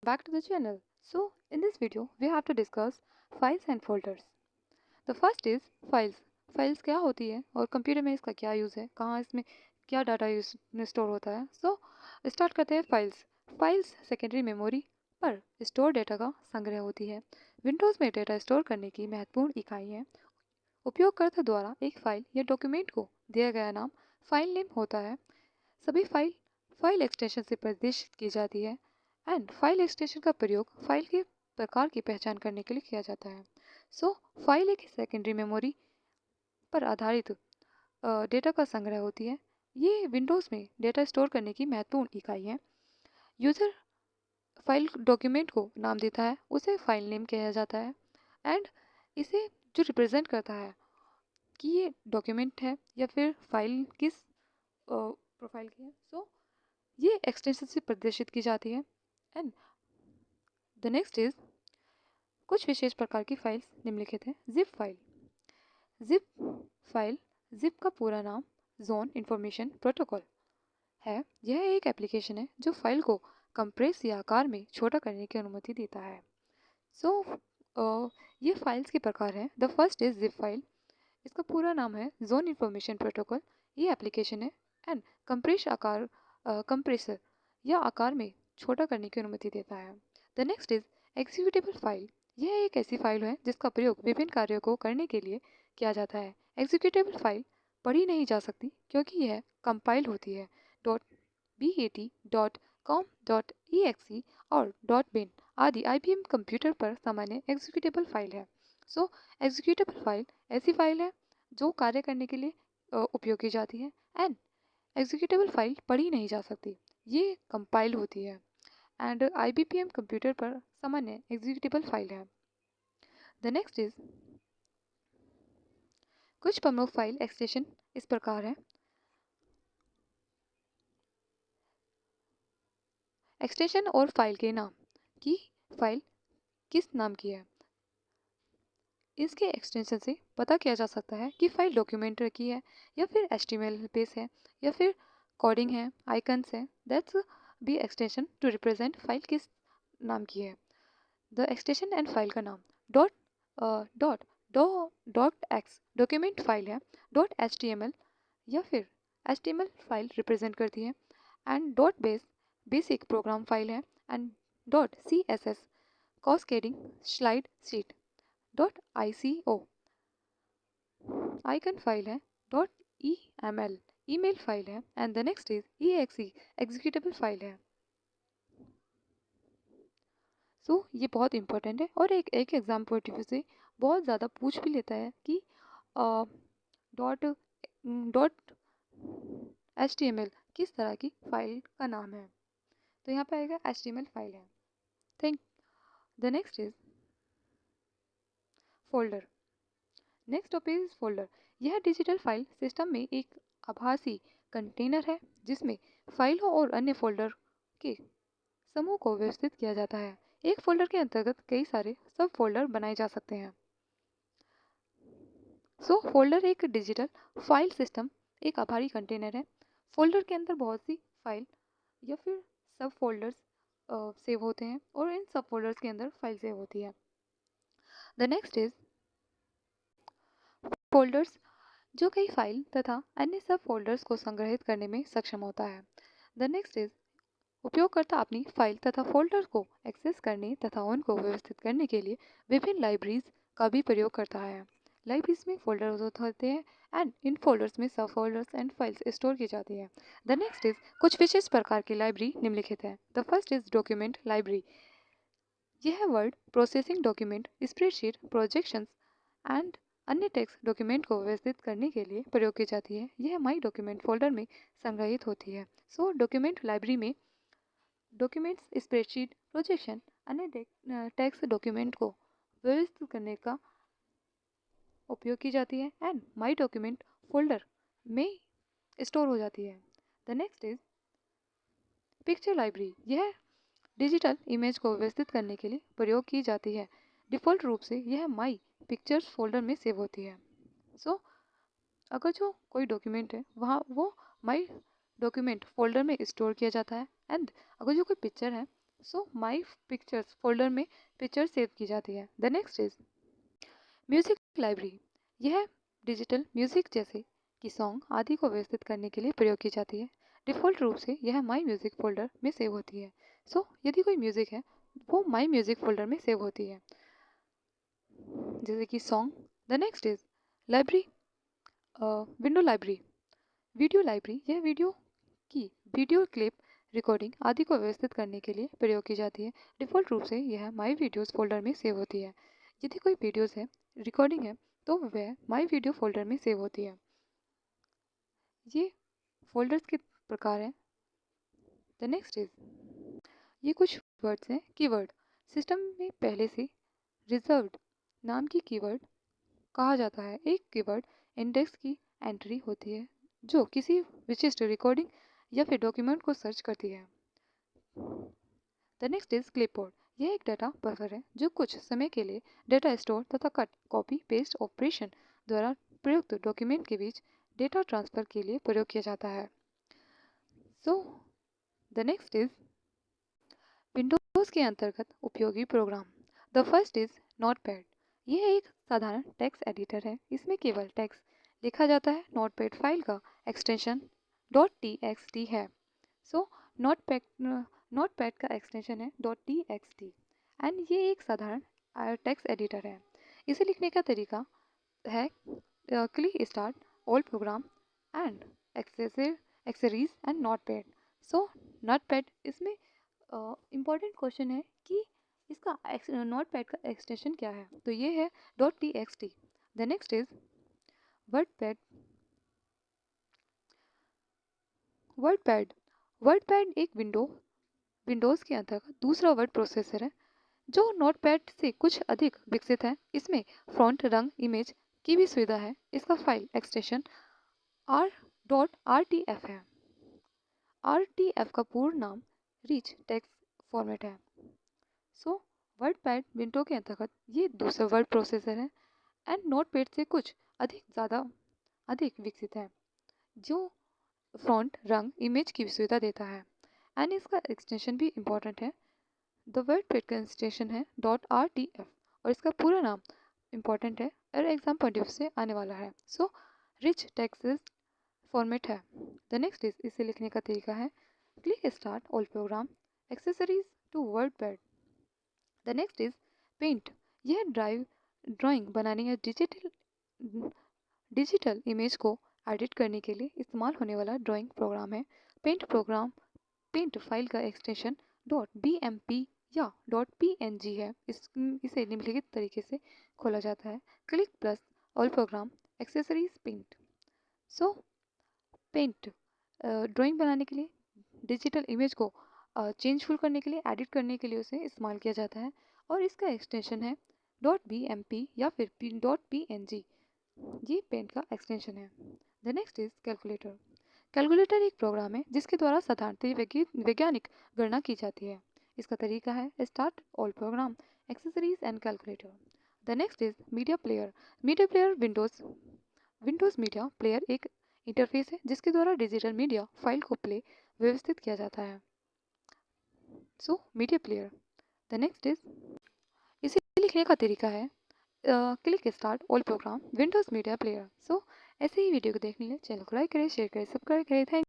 Back to the channel. So, in this video, we have to discuss files and folders. The first is files. Files क्या होती है और computer में इसका क्या यूज़ है, कहाँ इसमें क्या डाटा यूज में स्टोर होता है. सो स्टार्ट करते हैं फाइल्स. फाइल्स सेकेंडरी मेमोरी पर स्टोर डेटा का संग्रह होती है. विंडोज़ में डेटा स्टोर करने की महत्वपूर्ण इकाई है. उपयोगकर्ता द्वारा एक फाइल या डॉक्यूमेंट को दिया गया नाम फाइल नेम होता है. सभी फाइल फाइल एक्सटेंशन से प्रदर्शित की जाती है एंड फाइल एक्सटेंशन का प्रयोग फाइल के प्रकार की पहचान करने के लिए किया जाता है. सो फाइल एक सेकेंडरी मेमोरी पर आधारित डेटा का संग्रह होती है. ये विंडोज़ में डेटा स्टोर करने की महत्वपूर्ण इकाई है. यूज़र फाइल डॉक्यूमेंट को नाम देता है, उसे फाइल नेम कहा जाता है एंड इसे जो रिप्रेजेंट करता है कि ये डॉक्यूमेंट है या फिर फाइल किस प्रोफाइल की है. सो ये एक्सटेंशन से प्रदर्शित की जाती है. एंड द नेक्स्ट इज कुछ विशेष प्रकार की फाइल्स निम्नलिखित है. Zip file. Zip file, zip का पूरा नाम जोन इंफॉर्मेशन प्रोटोकॉल है. यह एक एप्लीकेशन है जो फाइल को कंप्रेस या आकार में छोटा करने की अनुमति देता है. सो ये फाइल्स के प्रकार हैं. The first is zip file. इसका पूरा नाम है जोन इंफॉर्मेशन प्रोटोकॉल. ये एप्लीकेशन है एंड कंप्रेसर या आकार में छोटा करने की अनुमति देता है. The next is executable file. यह एक ऐसी फाइल है जिसका प्रयोग विभिन्न कार्यों को करने के लिए किया जाता है. एग्जीक्यूटेबल फाइल पढ़ी नहीं जा सकती क्योंकि यह कंपाइल होती है. .bat, .com, .exe और .bin आदि IBM कंप्यूटर पर सामान्य एग्जीक्यूटेबल फाइल है. सो एग्जीक्यूटेबल फाइल ऐसी फाइल है जो कार्य करने के लिए उपयोग की जाती है एंड एग्जीक्यूटेबल फाइल पढ़ी नहीं जा सकती. ये कंपाइल होती है एंड IBM कंप्यूटर पर सामान्य एग्जीक्यूटेबल फाइल है. द नेक्स्ट इज कुछ प्रमुख फाइल एक्सटेंशन इस प्रकार है. एक्सटेंशन और फाइल के नाम की फाइल किस नाम की है. इसके एक्सटेंशन से पता किया जा सकता है कि फाइल डॉक्यूमेंट की है या फिर HTML बेस है या फिर कोडिंग है, आइकन्स है. That's be extension to represent file किस नाम की है. द एक्सटेंशन एंड फाइल का नाम dot dot dot X document file है. डॉट HTML या फिर HTML फाइल रिप्रेजेंट करती है and dot basic program file है and dot CSS cascading slide sheet. Dot ICO icon file है. डॉट EML ईमेल फाइल है and the next is EXE executable file है. So ये बहुत इंपॉर्टेंट है और एक एग्जाम पॉइंट ऑफ व्यू से बहुत ज़्यादा पूछ भी लेता है कि डॉट डॉट HTML किस तरह की फाइल का नाम है. तो यहाँ पे आएगा HTML फाइल है. Think the next is folder. Next topic is folder. यह डिजिटल फाइल सिस्टम में एक आभासी कंटेनर है जिसमें फाइलों और अन्य फोल्डर के समूह को व्यवस्थित किया जाता है. एक फोल्डर के अंतर्गत कई सारे सब फोल्डर बनाए जा सकते हैं. सो फोल्डर एक डिजिटल फाइल सिस्टम एक आभारी कंटेनर है. फोल्डर के अंदर बहुत सी फाइल या फिर सब फोल्डर्स सेव होते हैं और इन सब फोल्डर्स के अंदर फाइल सेव होती है. द नेक्स्ट इज फोल्डर्स जो कई फाइल तथा अन्य सब फोल्डर्स को संग्रहित करने में सक्षम होता है. द नेक्स्ट इज उपयोगकर्ता अपनी फाइल तथा फोल्डर को एक्सेस करने तथा उनको व्यवस्थित करने के लिए विभिन्न लाइब्रेरीज का भी प्रयोग करता है. लाइब्रेरीज में फोल्डर्स होते हैं एंड इन फोल्डर्स में सब फोल्डर्स एंड फाइल्स स्टोर की जाती है. द नेक्स्ट इज कुछ विशेष प्रकार की लाइब्रेरी निम्नलिखित है. The first is document library. यह word processing document, spreadsheet, projections and अन्य टेक्स्ट डॉक्यूमेंट को व्यवस्थित करने के लिए प्रयोग की जाती है. यह माई डॉक्यूमेंट फोल्डर में संग्रहित होती है. सो डॉक्यूमेंट लाइब्रेरी में डॉक्यूमेंट्स, स्प्रेडशीट, प्रोजेक्शन, अन्य टेक्स्ट डॉक्यूमेंट को व्यवस्थित करने का उपयोग की जाती है एंड माई डॉक्यूमेंट फोल्डर में स्टोर हो जाती है. The next is picture library. यह डिजिटल इमेज को व्यवस्थित करने के लिए प्रयोग की जाती है. डिफ़ॉल्ट रूप से यह माई पिक्चर्स फोल्डर में सेव होती है. सो अगर जो कोई डॉक्यूमेंट है वहाँ वो माई डॉक्यूमेंट फोल्डर में स्टोर किया जाता है एंड अगर जो कोई पिक्चर है सो माई पिक्चर्स फोल्डर में पिक्चर सेव की जाती है। The next is music library. यह डिजिटल म्यूजिक जैसे कि सॉन्ग आदि को व्यवस्थित करने के लिए प्रयोग की जाती है। डिफ़ॉल्ट रूप से यह माई म्यूजिक फोल्डर में सेव होती है। सो यदि कोई म्यूजिक है वो माई म्यूजिक फोल्डर में सेव होती है, जैसे कि song. The next is library, window library. Video library, यह वीडियो की वीडियो क्लिप रिकॉर्डिंग आदि को व्यवस्थित करने के लिए प्रयोग की जाती है। डिफ़ॉल्ट रूप से यह माई वीडियोज़ फोल्डर में सेव होती है। यदि कोई वीडियोज़ है रिकॉर्डिंग है तो वह माई वीडियो फोल्डर में सेव होती है। ये फोल्डर्स के प्रकार हैं। द नेक्स्ट इज, ये कुछ वर्ड्स हैं कीवर्ड। सिस्टम में पहले से रिजर्व्ड नाम की कीवर्ड कहा जाता है। एक कीवर्ड इंडेक्स की एंट्री होती है जो किसी विशिष्ट रिकॉर्डिंग या फिर डॉक्यूमेंट को सर्च करती है। The next is clipboard. यह एक डाटा बफर है जो कुछ समय के लिए डाटा स्टोर तथा कट कॉपी पेस्ट ऑपरेशन द्वारा प्रयुक्त डॉक्यूमेंट के बीच डेटा ट्रांसफर के लिए प्रयोग किया जाता है। So the next is Windows के अंतर्गत उपयोगी program. The first is Notepad. यह एक साधारण टेक्स्ट एडिटर है। इसमें केवल टेक्स्ट लिखा जाता है। नोटपैड फाइल का एक्सटेंशन .txt है। सो नोटपैड का एक्सटेंशन है .txt एंड ये एक साधारण टेक्स्ट एडिटर है। इसे लिखने का तरीका है click start all programme and accessories and notepad. So notepad, इसमें इम्पॉर्टेंट क्वेश्चन है कि इसका नोटपैड का एक्सटेंशन क्या है, तो ये है .txt। The next is WordPad. WordPad एक विंडोज़ के अंतर्गत दूसरा वर्ड प्रोसेसर है जो नोटपैड से कुछ अधिक विकसित है। इसमें फ्रंट रंग इमेज की भी सुविधा है। इसका फाइल एक्सटेंशन r.rtf है। rtf का पूर्ण नाम रिच टेक्स्ट फॉर्मेट है। सो वर्डपैड विंडो के अंतर्गत ये दूसरा वर्ड प्रोसेसर है एंड नोटपैड से कुछ अधिक विकसित है जो फ्रंट रंग इमेज की सुविधा देता है एंड इसका एक्सटेंशन भी इम्पोर्टेंट है। द वर्डपैड का एक्सटेंशन है .rtf और इसका पूरा नाम इम्पोर्टेंट है और एग्जाम पॉइंट ऑफ से आने वाला है। सो रिच टेक्स्ट फॉर्मेट है। द नेक्स्ट इज, इसे लिखने का तरीका है click start all program accessories to WordPad. The next is paint. यह ड्राइंग बनाने या डिजिटल इमेज को एडिट करने के लिए इस्तेमाल होने वाला ड्राइंग प्रोग्राम है। पेंट फाइल का एक्सटेंशन .bmp या .png है। इसे निम्नलिखित तरीके से खोला जाता है click plus all program accessories paint. So paint drawing बनाने के लिए, डिजिटल इमेज को चेंजफुल करने के लिए, एडिट करने के लिए उसे इस्तेमाल किया जाता है और इसका एक्सटेंशन है .bmp या फिर .png। ये पेंट का एक्सटेंशन है। The next is calculator. Calculator एक प्रोग्राम है जिसके द्वारा साधारणतः वैज्ञानिक गणना की जाती है। इसका तरीका है start all program accessories and calculator. The next is media player. Media player Windows media player एक इंटरफेस है जिसके द्वारा डिजिटल मीडिया फाइल को प्ले व्यवस्थित किया जाता है। So media player. The next is, इसे लिखने का तरीका है click start all program Windows media player. So ऐसे ही वीडियो को देखने के लिए चैनल को लाइक करें, शेयर करें, सब्सक्राइब करें। थैंक